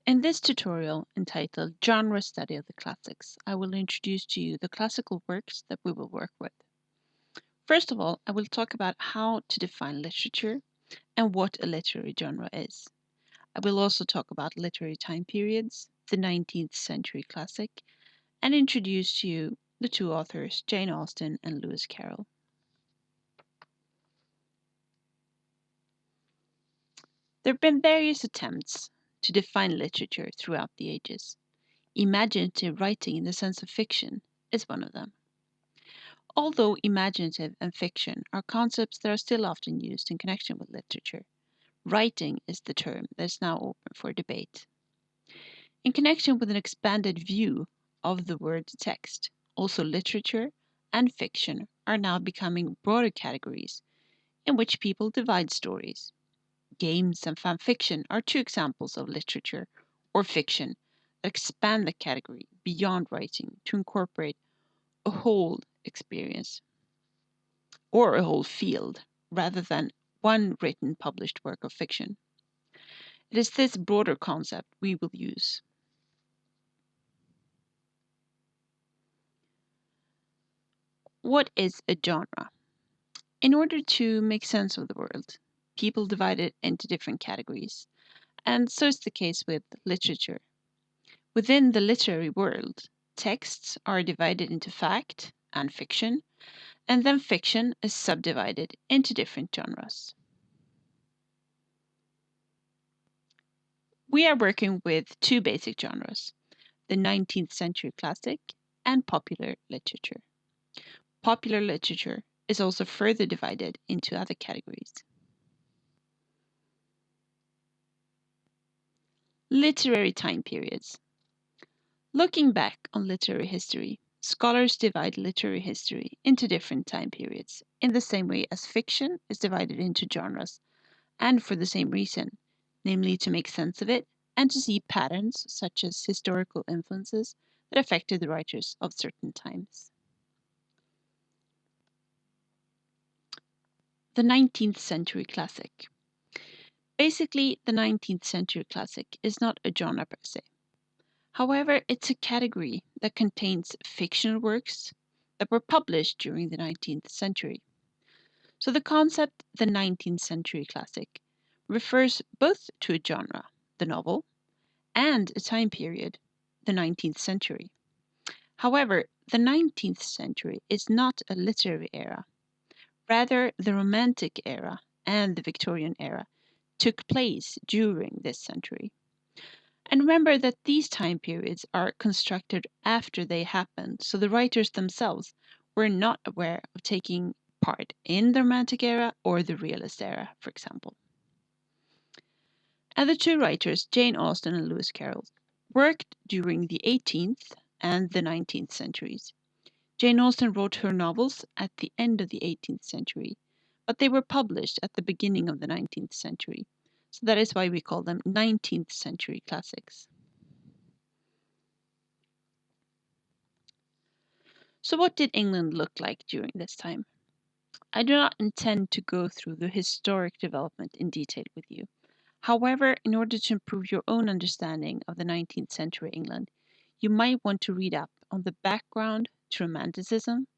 In this tutorial entitled Genre Study of the Classics, I will introduce to you the classical works that we will work with. First of all, I will talk about how to define literature and what a literary genre is. I will also talk about literary time periods, the 19th century classic, and introduce to you the two authors, Jane Austen and Lewis Carroll. There have been various attempts to define literature throughout the ages. Imaginative writing in the sense of fiction is one of them. Although imaginative and fiction are concepts that are still often used in connection with literature, writing is the term that is now open for debate. In connection with an expanded view of the word text, also literature and fiction are now becoming broader categories in which people divide stories. Games and fan fiction are two examples of literature or fiction that expand the category beyond writing to incorporate a whole experience or a whole field rather than one written published work of fiction. It is this broader concept we will use. What is a genre? In order to make sense of the world, people divide it into different categories, and so is the case with literature. Within the literary world, texts are divided into fact and fiction, and then fiction is subdivided into different genres. We are working with two basic genres, the 19th century classic and popular literature. Popular literature is also further divided into other categories. Literary time periods. Looking back on literary history, scholars divide literary history into different time periods in the same way as fiction is divided into genres, and for the same reason, namely to make sense of it and to see patterns such as historical influences that affected the writers of certain times. The 19th century classic. Basically, the 19th century classic is not a genre per se. However, it's a category that contains fictional works that were published during the 19th century. So the concept, the 19th century classic, refers both to a genre, the novel, and a time period, the 19th century. However, the 19th century is not a literary era. Rather, the Romantic era and the Victorian era took place during this century. And remember that these time periods are constructed after they happened, so the writers themselves were not aware of taking part in the Romantic era or the Realist era, for example. And the two writers, Jane Austen and Lewis Carroll, worked during the 18th and the 19th centuries. Jane Austen wrote her novels at the end of the 18th century, but they were published at the beginning of the 19th century. So that is why we call them 19th century classics. So what did England look like during this time? I do not intend to go through the historic development in detail with you. However, in order to improve your own understanding of the 19th century England, you might want to read up on the background to Romanticism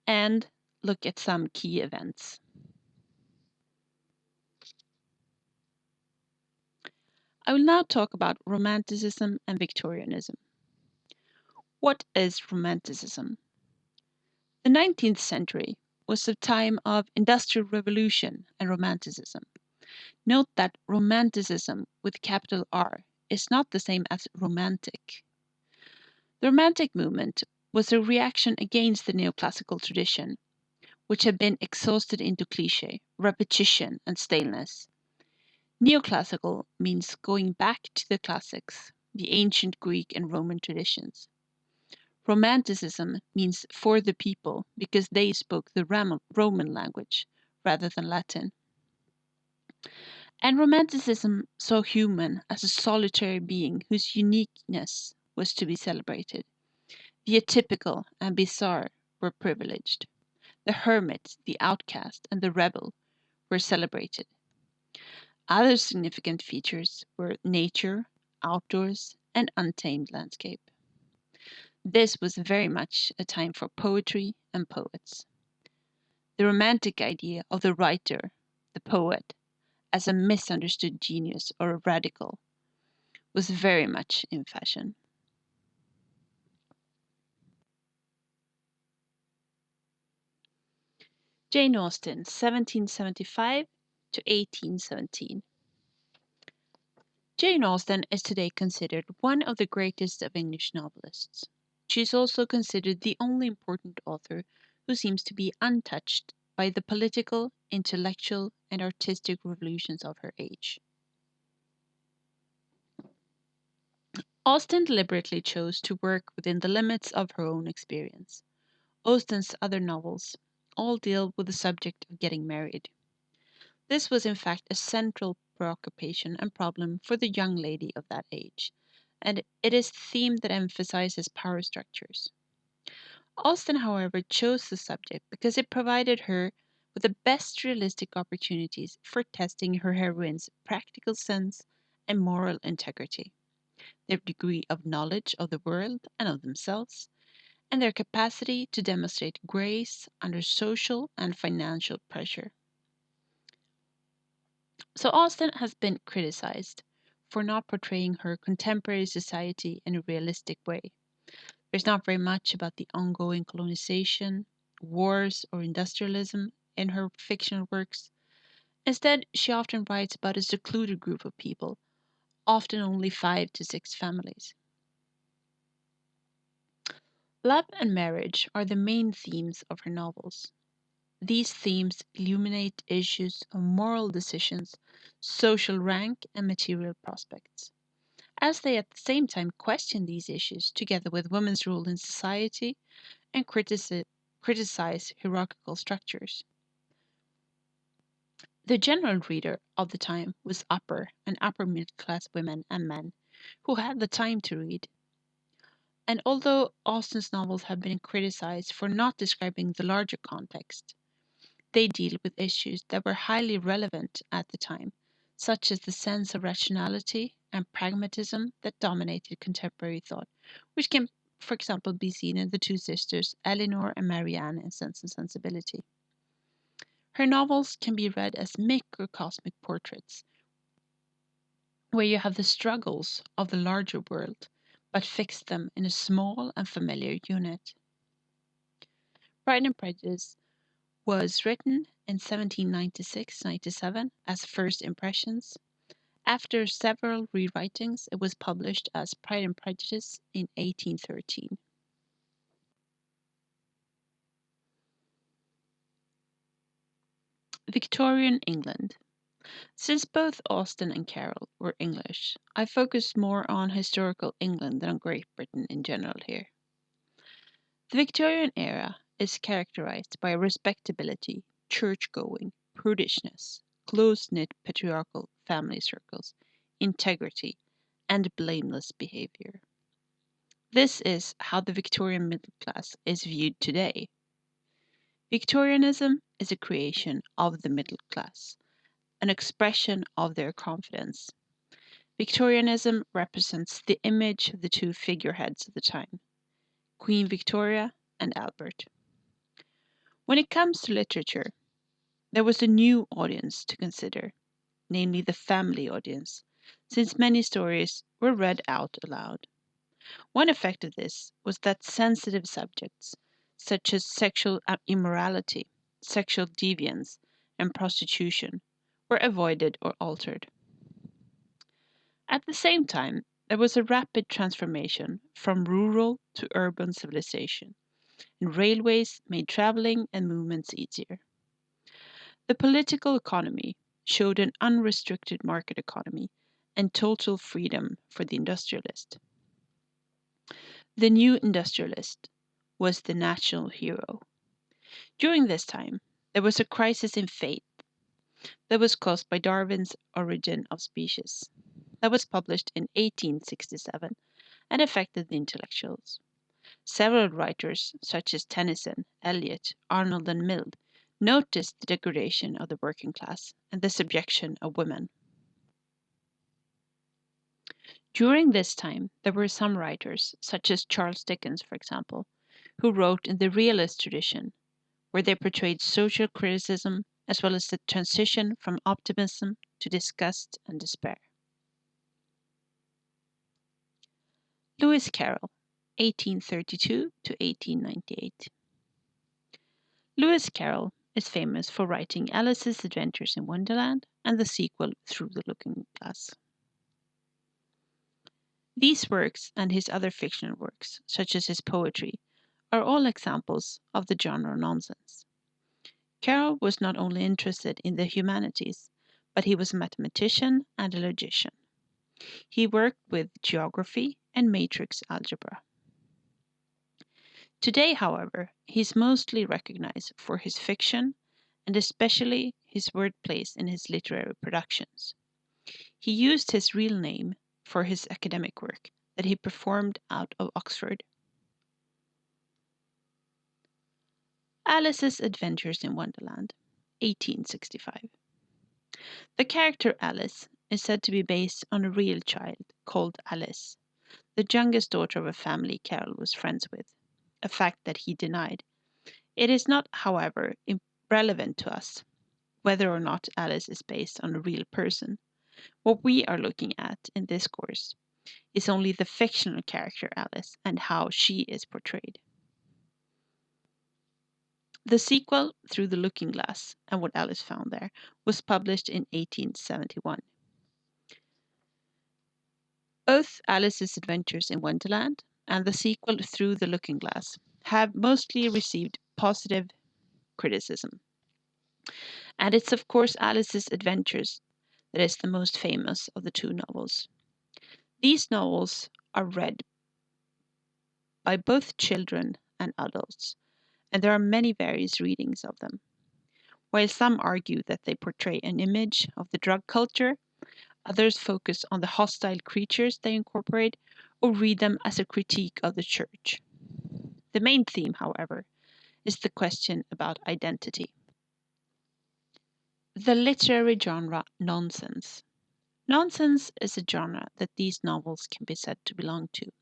and look at some key events. I will now talk about Romanticism and Victorianism. What is Romanticism? The 19th century was a time of industrial revolution and Romanticism. Note that Romanticism with capital R is not the same as romantic. The Romantic movement was a reaction against the neoclassical tradition, which had been exhausted into cliché, repetition, and staleness. Neoclassical means going back to the classics, the ancient Greek and Roman traditions. Romanticism means for the people because they spoke the Roman language rather than Latin. And Romanticism saw human as a solitary being whose uniqueness was to be celebrated. The atypical and bizarre were privileged. The hermit, the outcast, and the rebel were celebrated. Other significant features were nature, outdoors, and untamed landscape. This was very much a time for poetry and poets. The romantic idea of the writer, the poet, as a misunderstood genius or a radical was very much in fashion. Jane Austen, 1775 to 1817. Jane Austen is today considered one of the greatest of English novelists. She is also considered the only important author who seems to be untouched by the political, intellectual, and artistic revolutions of her age. Austen deliberately chose to work within the limits of her own experience. Austen's other novels all deal with the subject of getting married. This was in fact a central preoccupation and problem for the young lady of that age, and it is a theme that emphasizes power structures. Austen, however, chose the subject because it provided her with the best realistic opportunities for testing her heroine's practical sense and moral integrity, their degree of knowledge of the world and of themselves, and their capacity to demonstrate grace under social and financial pressure. So Austen has been criticized for not portraying her contemporary society in a realistic way. There's not very much about the ongoing colonization, wars, or industrialism in her fictional works. Instead, she often writes about a secluded group of people, often only 5 to 6 families. Love and marriage are the main themes of her novels. These themes illuminate issues of moral decisions, social rank, and material prospects, as they at the same time question these issues together with women's role in society and criticize hierarchical structures. The general reader of the time was upper and upper middle class women and men who had the time to read. And although Austen's novels have been criticized for not describing the larger context, they deal with issues that were highly relevant at the time, such as the sense of rationality and pragmatism that dominated contemporary thought, which can, for example, be seen in the two sisters, Eleanor and Marianne, in Sense and Sensibility. Her novels can be read as microcosmic portraits, where you have the struggles of the larger world, but fix them in a small and familiar unit. Pride and Prejudice was written in 1796-97 as First Impressions. After several rewritings, it was published as Pride and Prejudice in 1813. Victorian England. Since both Austen and Carroll were English, I focused more on historical England than on Great Britain in general here. The Victorian era is characterized by respectability, church-going, prudishness, close-knit patriarchal family circles, integrity, and blameless behavior. This is how the Victorian middle class is viewed today. Victorianism is a creation of the middle class, an expression of their confidence. Victorianism represents the image of the two figureheads of the time, Queen Victoria and Albert. When it comes to literature, there was a new audience to consider, namely the family audience, since many stories were read out aloud. One effect of this was that sensitive subjects, such as sexual immorality, sexual deviance, and prostitution, were avoided or altered. At the same time, there was a rapid transformation from rural to urban civilization, and railways made traveling and movements easier. The political economy showed an unrestricted market economy and total freedom for the industrialist. The new industrialist was the national hero. During this time, there was a crisis in faith that was caused by Darwin's Origin of Species, that was published in 1867 and affected the intellectuals. Several writers, such as Tennyson, Eliot, Arnold, and Mill, noticed the degradation of the working class and the subjection of women. During this time, there were some writers, such as Charles Dickens, for example, who wrote in the realist tradition, where they portrayed social criticism as well as the transition from optimism to disgust and despair. Lewis Carroll, 1832 to 1898. Lewis Carroll is famous for writing Alice's Adventures in Wonderland and the sequel Through the Looking Glass. These works and his other fictional works, such as his poetry, are all examples of the genre nonsense. Carroll was not only interested in the humanities, but he was a mathematician and a logician. He worked with geography and matrix algebra. Today, however, he is mostly recognized for his fiction and especially his wordplays in his literary productions. He used his real name for his academic work that he performed out of Oxford. Alice's Adventures in Wonderland, 1865. The character Alice is said to be based on a real child called Alice, the youngest daughter of a family Carroll was friends with, a fact that he denied. It is not, however, relevant to us whether or not Alice is based on a real person. What we are looking at in this course is only the fictional character Alice and how she is portrayed. The sequel, Through the Looking Glass, and What Alice Found There, was published in 1871. Both Alice's Adventures in Wonderland and the sequel, Through the Looking Glass, have mostly received positive criticism. And it's, of course, Alice's Adventures that is the most famous of the two novels. These novels are read by both children and adults, and there are many various readings of them. While some argue that they portray an image of the drug culture, others focus on the hostile creatures they incorporate or read them as a critique of the church. The main theme, however, is the question about identity. The literary genre nonsense. Nonsense is a genre that these novels can be said to belong to.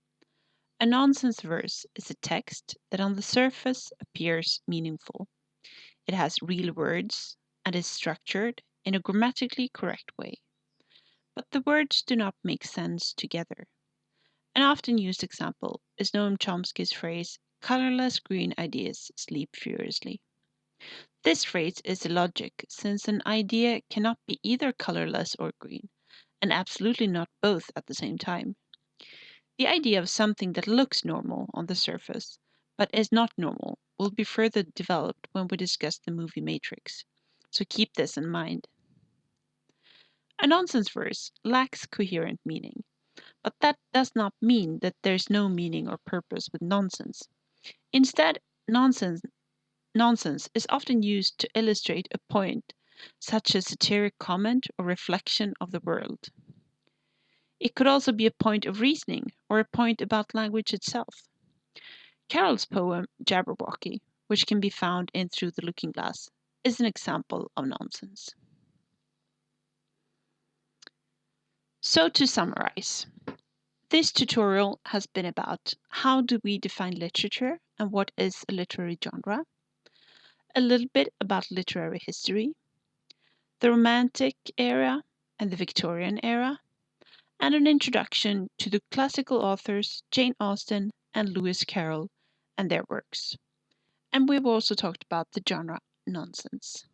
A nonsense verse is a text that on the surface appears meaningful. It has real words and is structured in a grammatically correct way. But the words do not make sense together. An often used example is Noam Chomsky's phrase, colorless green ideas sleep furiously. This phrase is illogic since an idea cannot be either colorless or green, and absolutely not both at the same time. The idea of something that looks normal on the surface, but is not normal, will be further developed when we discuss the movie Matrix, so keep this in mind. A nonsense verse lacks coherent meaning, but that does not mean that there's no meaning or purpose with nonsense. Instead, nonsense is often used to illustrate a point, such as satiric comment or reflection of the world. It could also be a point of reasoning or a point about language itself. Carroll's poem Jabberwocky, which can be found in Through the Looking Glass, is an example of nonsense. So to summarize, this tutorial has been about how do we define literature and what is a literary genre, a little bit about literary history, the Romantic era and the Victorian era, and an introduction to the classical authors Jane Austen and Lewis Carroll and their works. And we've also talked about the genre nonsense.